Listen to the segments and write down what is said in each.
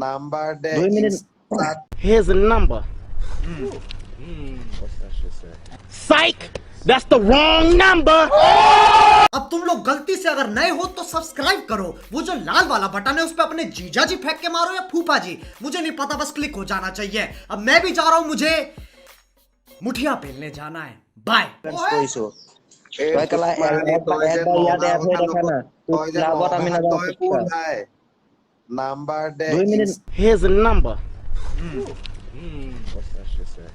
Number de 2 minutes. Here's a number. What's that shit say? Psych! That's the wrong number! अब तुम लोग गलती से अगर नए हो तो सब्सक्राइब करो। वो जो लाल वाला बटन है उस पे अपने जीजा जी फेंक के मारो या फूफा जी, मुझे नहीं पता, बस क्लिक हो जाना चाहिए। अब मैं भी जा रहा हूं, मुझे मुठिया पेलने जाना है। बाय। কৈছো তই কলা এটা ইয়াত এড হৈ দেখা না তোৰ ক্লাবত আমি নাযাওঁ কোন ভাই? Number de 2 minutes. Here's a number. What's that shit say?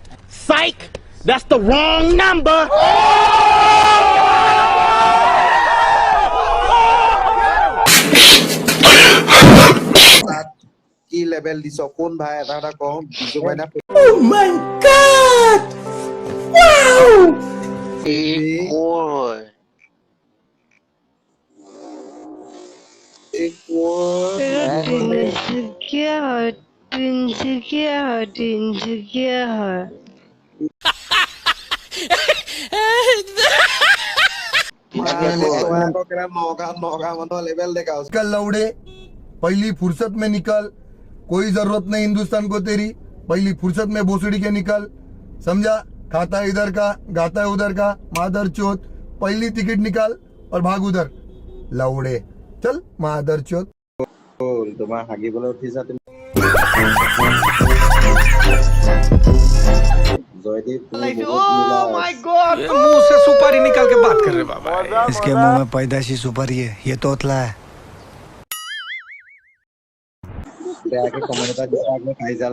Psych! That's the wrong number! কি লেভেল দিছ কোন ভাই এটা কওঁ বিজু ভাই না? Oh my god! Wow! निकल लौड़े, पहली फुर्सत में निकल, कोई जरूरत नहीं हिंदुस्तान को तेरी, पहली फुर्सत में भोसड़ी के निकल, समझा? खाता है इधर का, गाता है उधर का, मादर चोत, पहली टिकट निकाल और भाग उधर, लौड़े, चल मादर चोत। তোমাৰ হাগিবলৈ উঠিছা তুমি জয়দীপ Oh my god! मुंह से सुपारी निकाल के बात कर रहे बाबा। इसके मुंह में पैदाशी सुपारी है, ये तोतला है। বেয়াকে কমেন্ট এটা দিয়া আগলৈ খাই যা